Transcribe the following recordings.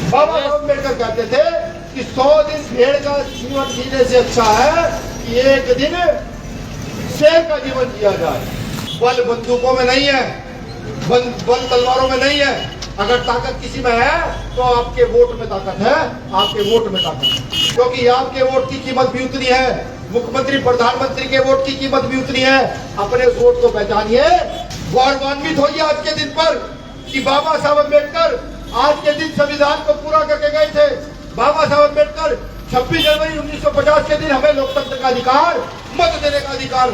बाबा साहब अम्बेडकर कहते थे कि 100 दिन भेड़ का जीवन जीने से अच्छा है कि एक दिन शेर का जीवन जिया जाए। बल बंदूकों में नहीं है, बल तलवारों में नहीं है। अगर ताकत किसी में है तो आपके वोट में ताकत है, आपके वोट में ताकत है, क्योंकि आपके वोट की कीमत भी उतनी है, मुख्यमंत्री प्रधानमंत्री के वोट की कीमत भी उतनी है। अपने वोट को पहचानिए, गौरवान्वित होइए आज के दिन पर कि बाबा साहब अम्बेडकर आज के दिन संविधान को पूरा करके गए थे। बाबा साहब अम्बेडकर 26 जनवरी 1950 के दिन हमें लोकतंत्र का अधिकार, मत देने का अधिकार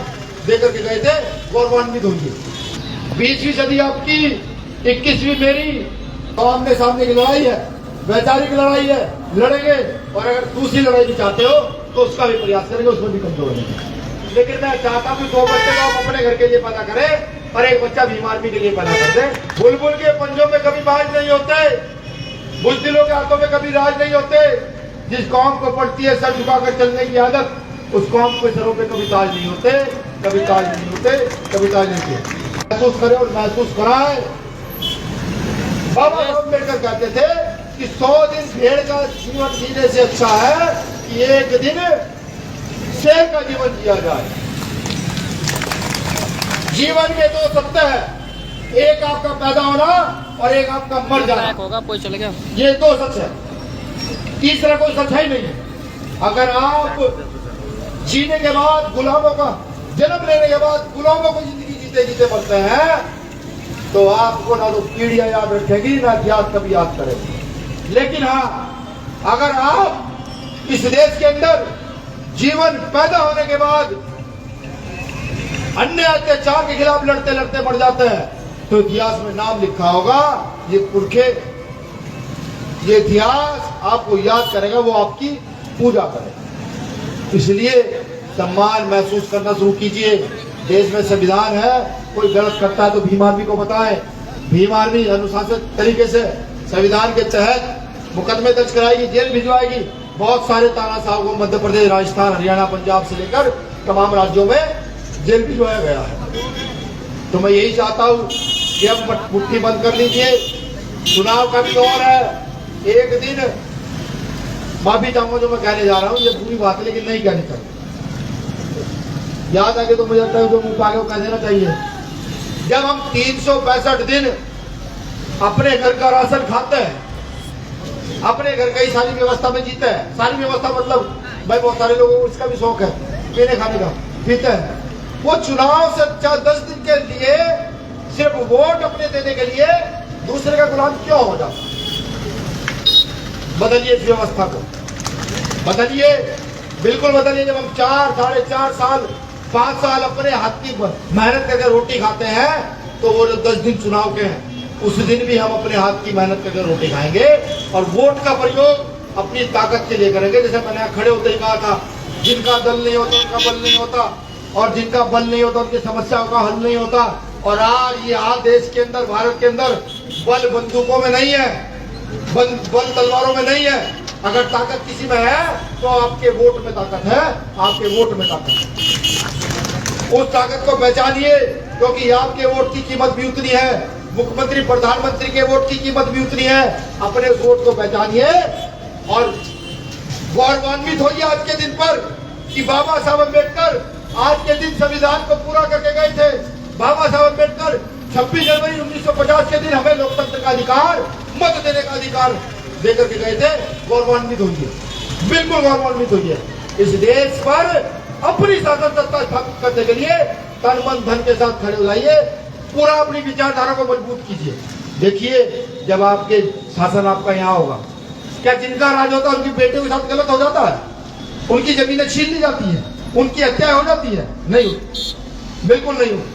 देकर के गए थे। गौरवान्वित होइए। 20वीं सदी आपकी, 21वीं मेरी। तो आमने सामने की लड़ाई है, वैचारिक लड़ाई है, लड़ेंगे। और अगर दूसरी लड़ाई भी चाहते हो तो उसका भी प्रयास करेंगे, उसमें भी कमजोर होंगे। लेकिन मैं चाहता हूँ 2 बच्चे को आप अपने घर के लिए पैदा करें और 1 बच्चा बीमार भी के लिए पैदा कर दें। बुलबुल के पंजों में कभी बाज नहीं होते, बुज़दिलों के हाथों में कभी राज नहीं होते। जिस कौम को पड़ती है सर झुकाकर चलने की आदत, उस कौम के सरों पे कभी ताज नहीं होते, कभी ताज नहीं होते, कभी ताज नहीं होते। महसूस करें और महसूस कराएं। बाबा साहब अम्बेडकर कहते थे कि 100 दिन भेड़ का जीवन जीने से अच्छा है कि एक दिन शेर का जीवन जिया जाए। जीवन के 2 सत्य है, एक आपका पैदा होना और एक आपका मर जाना होगा। कोई चले गया, ये 2 सच है, तीसरा कोई सच्चाई नहीं है। अगर आप जीने के बाद गुलामों का, जन्म लेने के बाद गुलामों को जिंदगी जीते जीते मरते हैं तो आपको ना तो पीढ़ियां याद रखेगी, ना इतिहास कभी याद करेगी। लेकिन हाँ, अगर आप इस देश के अंदर जीवन पैदा होने के बाद अन्य अत्याचार के खिलाफ लड़ते लड़ते मर जाते हैं तो इतिहास में नाम लिखा होगा, ये पुरखे, ये इतिहास आपको याद करेगा, वो आपकी पूजा करेगा। इसलिए सम्मान महसूस करना शुरू कीजिए। देश में संविधान है, कोई गलत करता है तो भीम आर्मी को बताएं। भीम आर्मी अनुशासित तरीके से संविधान के तहत मुकदमे दर्ज कराएगी, जेल भिजवाएगी। बहुत सारे तानाशाह को मध्य प्रदेश, राजस्थान, हरियाणा, पंजाब से लेकर तमाम राज्यों में जेल भिजवाया गया है। तो मैं यही चाहता हूँ कि अब मुट्ठी बंद कर लीजिए। चुनाव का भी दौर है। एक दिन माफी चाहूंगा जो मैं कहने जा रहा हूँ, ये बुरी बात है लेकिन नहीं कहनी चाहिए। याद आगे तो मुझे लगता है जो मुंह आगे कह देना चाहिए। जब हम 365 दिन अपने घर का राशन खाते हैं, अपने घर का ही सारी व्यवस्था में जीते हैं, सारी व्यवस्था मतलब भाई बहुत सारे लोगों को इसका भी शौक है पीने खाने का, पीते हैं। वो चुनाव से 10 दिन के लिए सिर्फ वोट अपने देने के लिए दूसरे का गुलाम क्यों हो जाता? बदलिए इस व्यवस्था को, बदलिए, बिल्कुल बदलिए। जब हम 4, 4.5 साल, 5 साल अपने हाथ की मेहनत करके रोटी खाते हैं तो वो जो 10 दिन चुनाव के हैं उस दिन भी हम अपने हाथ की मेहनत करके रोटी खाएंगे और वोट का प्रयोग अपनी ताकत के लिए करेंगे। जैसे मैंने खड़े होते ही कहा था, जिनका दल नहीं होता उनका बल नहीं होता, और जिनका बल नहीं होता उनकी समस्याओं का हल नहीं होता। और आज ये हाल देश के अंदर, भारत के अंदर बल बंदूकों में नहीं है, बल तलवारों में नहीं है। अगर ताकत किसी में है तो आपके वोट में ताकत है, आपके वोट में ताकत है। उस ताकत को पहचानिए, क्योंकि आपके वोट की कीमत भी उतनी है, मुख्यमंत्री प्रधानमंत्री के वोट की कीमत भी उतनी है। अपने वोट को पहचानिए और गौरवान्वित होइए आज के दिन पर कि बाबा साहब अम्बेडकर आज के दिन संविधान को पूरा करके गए थे। बाबा साहब अम्बेडकर 26 जनवरी 1950 के दिन हमें लोकतंत्र का अधिकार, मत देने का अधिकार देकर के गए थे। गौरवान्वित होइए, बिल्कुल गौरवान्वित होइए। इस देश पर अपनी शासन सत्ता स्थापित करने के लिए तन मन धन के साथ खड़े हो जाइए, पूरा अपनी विचारधारा को मजबूत कीजिए। देखिए, जब आपके शासन आपका यहाँ होगा, क्या जिनका राज होता है उनकी बेटियों के साथ गलत हो जाता है? उनकी जमीनें छीन ली जाती है, उनकी हत्या हो जाती है? नहीं होती, बिल्कुल नहीं होती।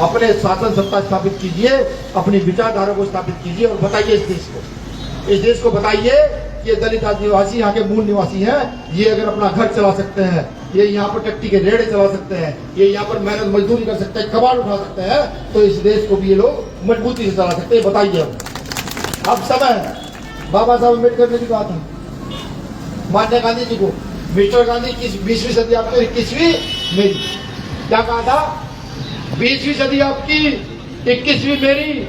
अपने शासन सत्ता स्थापित कीजिए, अपनी विचारधारा को स्थापित कीजिए और बताइए इस देश को बताइए कि ये दलित आदिवासी यहाँ के मूल निवासी हैं, ये अगर अपना घर चला सकते हैं, ये यहाँ पर टट्टी के रेड़े चला सकते हैं, ये यहाँ पर मेहनत मजदूरी कर सकते हैं, कबाड़ उठा सकते हैं, तो इस देश को भी ये लोग मजबूती से चला सकते हैं। बताइए अब समय है। बाबा साहब अम्बेडकर ने भी कहा था महात्मा गांधी जी को, मिस्टर गांधी 20वीं सदी आपकी, 21वीं मेरी। क्या कहा था? 20वीं सदी आपकी, 21वीं मेरी।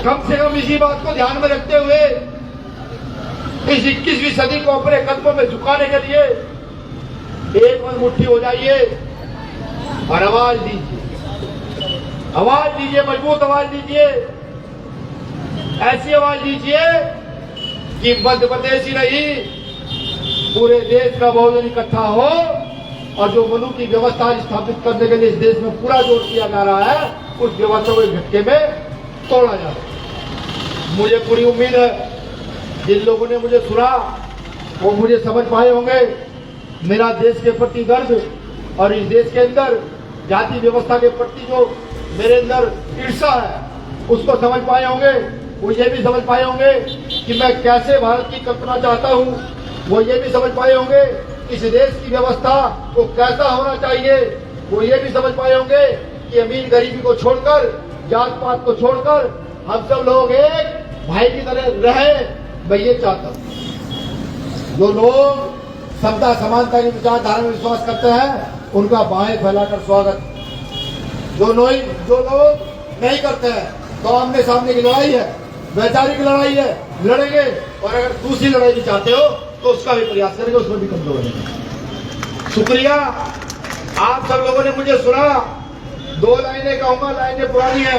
कम से कम इसी बात को ध्यान में रखते हुए इस 21वीं सदी को अपने कदमों में झुकाने के लिए एक मन मुट्ठी हो जाइए और आवाज दीजिए, मजबूत आवाज दीजिए, ऐसी आवाज दीजिए कि मध्य प्रदेश ही नहीं पूरे देश का बहुजन इकट्ठा हो और जो मनु की व्यवस्था स्थापित करने के लिए इस देश में पूरा जोर दिया जा रहा है, उस व्यवस्था को झटके में तोड़ा जाए। मुझे पूरी उम्मीद है जिन लोगों ने मुझे सुना वो मुझे समझ पाए होंगे मेरा देश के प्रति दर्द और इस देश के अंदर जाति व्यवस्था के प्रति जो मेरे अंदर ईर्ष्या है उसको समझ पाए होंगे। वो ये भी समझ पाए होंगे कि मैं कैसे भारत की कल्पना चाहता हूँ। वो ये भी समझ पाए होंगे इस देश की व्यवस्था को कैसा होना चाहिए। वो ये भी समझ पाए होंगे कि अमीर गरीबी को छोड़कर, जात पात को छोड़कर हम सब लोग एक भाई की तरह रहे। मैं ये चाहता हूँ जो लोग समता समानता की विचारधारा में विश्वास करते हैं उनका बाहें फैलाकर स्वागत। जो लोग नहीं करते हैं तो आमने सामने की लड़ाई है, वैचारिक लड़ाई है, लड़ेंगे। और अगर दूसरी लड़ाई भी चाहते हो तो उसका भी प्रयास करेंगे, उसमें भी कमजोर रहेंगे। शुक्रिया, आप सब लोगों ने मुझे सुना। 2 लाइनें कहूंगा, लाइनें पुरानी है,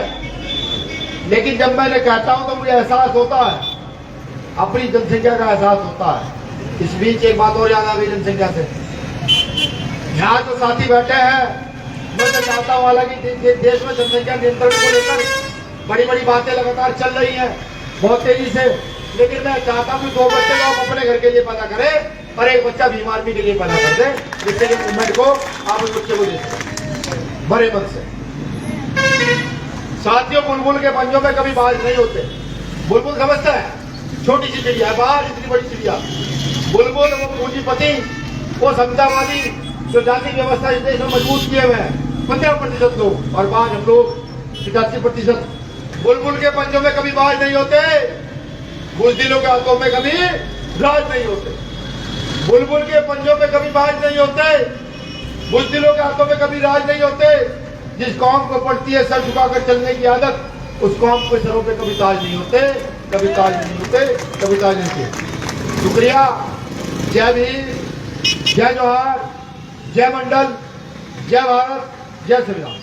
लेकिन जब मैं कहता हूं तो मुझे एहसास होता है, अपनी जनसंख्या का एहसास होता है। इस बीच एक बात और याद आ गई जनसंख्या से। यहाँ तो साथी बैठे हैं, मैं तो चाहता हूँ हालांकि देश में जनसंख्या नियंत्रण को लेकर बड़ी बड़ी बातें लगातार चल रही हैं बहुत तेजी से, लेकिन मैं चाहता हूँ 2 बच्चे को आप अपने घर के लिए पैदा करें और 1 बच्चा बीमार भी के लिए पैदा कर दें, जिससे कि मूवमेंट को आप उस बच्चे को दे सकें बड़े मन से। साथियों, बुलबुल के पंजों में कभी बाज नहीं होते। बुलबुल समझता है छोटी सी चिड़िया है, बाहर इतनी बड़ी चिड़िया। बुलबुल वो पूंजीपति, वो समतावादी जो जाति व्यवस्था इस देश में मजबूत किए हुए हैं 15% लोग, और बाज हम लोग 85%। बुलबुल के पंजों में कभी बाज नहीं होते, बुज़दिलों के हाथों में कभी राज नहीं होते। बुलबुल के पंजों में कभी बाज नहीं होते, बुज़दिलों के हाथों में कभी राज नहीं होते। जिस कौम को पड़ती है सर झुकाकर चलने की आदत, उस कौम के सरों पे कभी ताज नहीं होते, कभी ताज नहीं होते, कभी ताज नहीं होते। शुक्रिया। जय भीम, जय जोहार, जय मंडल, जय भारत, जय श्री राम।